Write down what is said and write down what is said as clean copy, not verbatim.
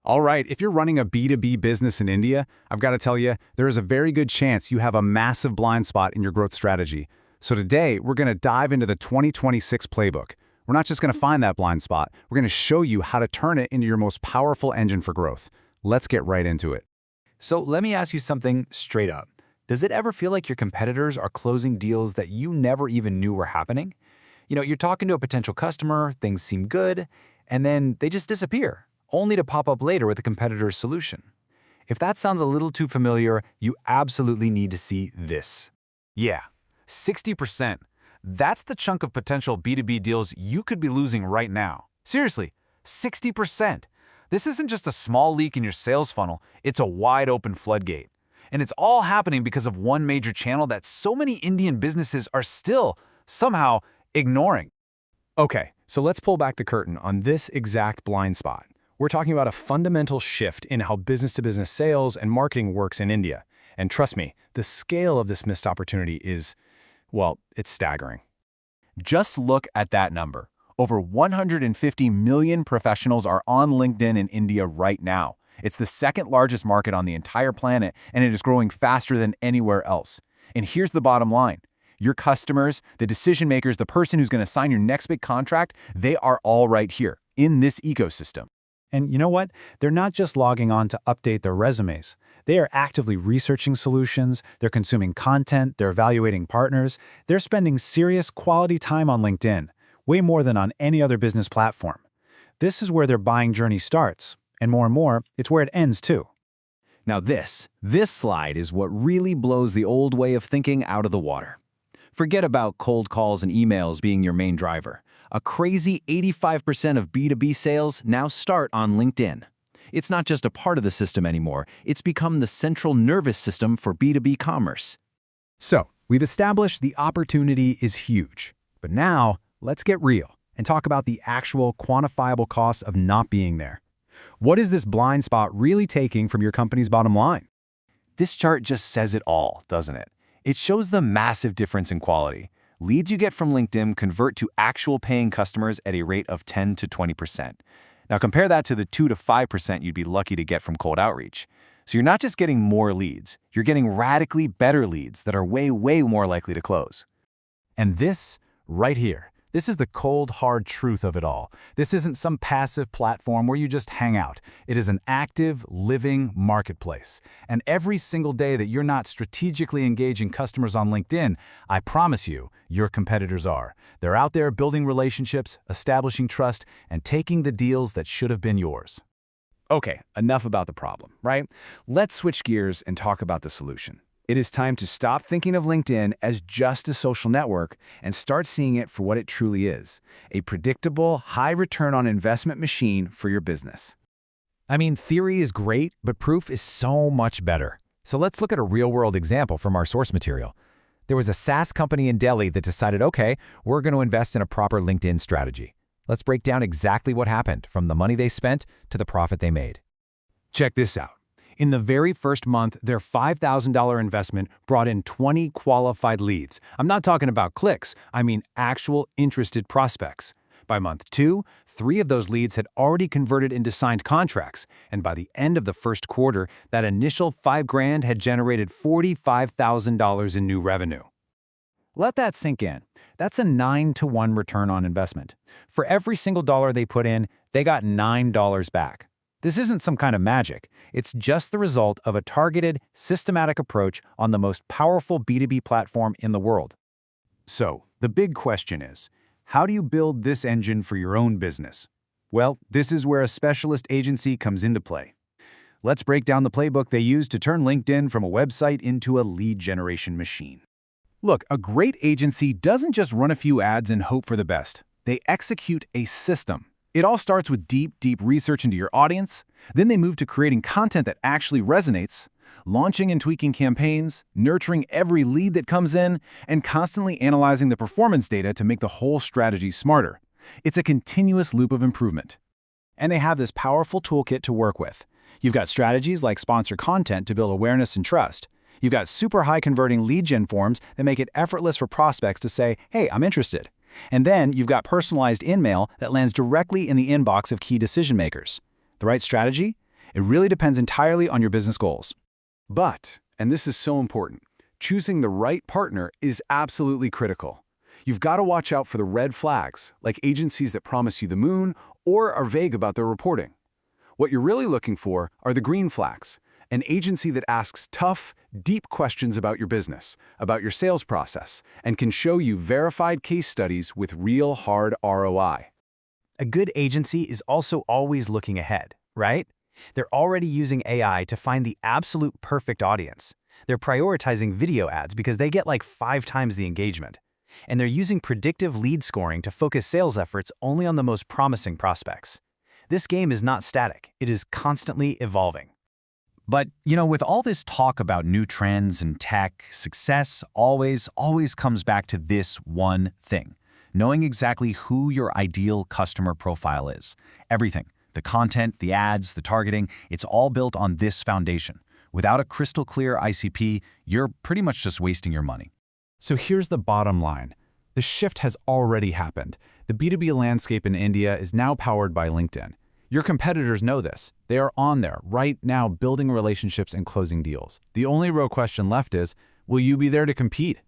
All right, if you're running a B2B business in India, I've got to tell you, there is a very good chance you have a massive blind spot in your growth strategy. So today, we're going to dive into the 2026 playbook. We're not just going to find that blind spot, we're going to show you how to turn it into your most powerful engine for growth. Let's get right into it. So let me ask you something straight up. Does it ever feel like your competitors are closing deals that you never even knew were happening? You're talking to a potential customer, things seem good, and then they just disappear, only to pop up later with a competitor's solution. If that sounds a little too familiar, you absolutely need to see this. Yeah, 60%. That's the chunk of potential B2B deals you could be losing right now. Seriously, 60%. This isn't just a small leak in your sales funnel, it's a wide open floodgate. And it's all happening because of one major channel that so many Indian businesses are still, somehow, ignoring. Okay, so let's pull back the curtain on this exact blind spot. We're talking about a fundamental shift in how business-to-business sales and marketing works in India. And trust me, the scale of this missed opportunity is, well, it's staggering. Just look at that number. Over 150 million professionals are on LinkedIn in India right now. It's the second largest market on the entire planet, and it is growing faster than anywhere else. And here's the bottom line. Your customers, the decision makers, the person who's going to sign your next big contract, they are all right here in this ecosystem. And you know what? They're not just logging on to update their resumes. They are actively researching solutions, they're consuming content, they're evaluating partners, they're spending serious quality time on LinkedIn, way more than on any other business platform. This is where their buying journey starts, and more, it's where it ends too. Now this slide is what really blows the old way of thinking out of the water. Forget about cold calls and emails being your main driver. A crazy 85% of B2B sales now start on LinkedIn. It's not just a part of the system anymore, it's become the central nervous system for B2B commerce. So, we've established the opportunity is huge. But now, let's get real and talk about the actual quantifiable cost of not being there. What is this blind spot really taking from your company's bottom line? This chart just says it all, doesn't it? It shows the massive difference in quality. Leads you get from LinkedIn convert to actual paying customers at a rate of 10 to 20%. Now compare that to the 2 to 5% you'd be lucky to get from cold outreach. So you're not just getting more leads, you're getting radically better leads that are way more likely to close. And this, right here, this is the cold, hard truth of it all. This isn't some passive platform where you just hang out. It is an active, living marketplace. And every single day that you're not strategically engaging customers on LinkedIn, I promise you, your competitors are. They're out there building relationships, establishing trust, and taking the deals that should have been yours. Okay, enough about the problem, right? Let's switch gears and talk about the solution. It is time to stop thinking of LinkedIn as just a social network and start seeing it for what it truly is, a predictable, high return on investment machine for your business. I mean, theory is great, but proof is so much better. So let's look at a real-world example from our source material. There was a SaaS company in Delhi that decided, okay, we're going to invest in a proper LinkedIn strategy. Let's break down exactly what happened, from the money they spent to the profit they made. Check this out. In the very first month, their $5,000 investment brought in 20 qualified leads. I'm not talking about clicks, I mean actual interested prospects. By month 2, 3 of those leads had already converted into signed contracts, and by the end of the first quarter, that initial $5,000 had generated $45,000 in new revenue. Let that sink in. That's a 9-to-1 return on investment. For every single dollar they put in, they got $9 back. This isn't some kind of magic. It's just the result of a targeted, systematic approach on the most powerful B2B platform in the world. So, the big question is, how do you build this engine for your own business? Well, this is where a specialist agency comes into play. Let's break down the playbook they use to turn LinkedIn from a website into a lead generation machine. Look, a great agency doesn't just run a few ads and hope for the best. They execute a system. It all starts with deep research into your audience. Then they move to creating content that actually resonates, launching and tweaking campaigns, nurturing every lead that comes in, and constantly analyzing the performance data to make the whole strategy smarter. It's a continuous loop of improvement. And they have this powerful toolkit to work with. You've got strategies like sponsored content to build awareness and trust. You've got super high converting lead gen forms that make it effortless for prospects to say, hey, I'm interested. And then you've got personalized in-mail that lands directly in the inbox of key decision makers. The right strategy? It really depends entirely on your business goals. But, and this is so important, choosing the right partner is absolutely critical. You've got to watch out for the red flags, like agencies that promise you the moon or are vague about their reporting. What you're really looking for are the green flags, an agency that asks tough, deep questions about your business, about your sales process, and can show you verified case studies with real hard ROI. A good agency is also always looking ahead, right? They're already using AI to find the absolute perfect audience. They're prioritizing video ads because they get like 5 times the engagement. And they're using predictive lead scoring to focus sales efforts only on the most promising prospects. This game is not static. It is constantly evolving. But, with all this talk about new trends and tech, success always comes back to this one thing: knowing exactly who your ideal customer profile is. Everything, the content, the ads, the targeting, it's all built on this foundation. Without a crystal clear ICP, you're pretty much just wasting your money. So here's the bottom line. The shift has already happened. The B2B landscape in India is now powered by LinkedIn. Your competitors know this. They are on there right now building relationships and closing deals. The only real question left is, will you be there to compete?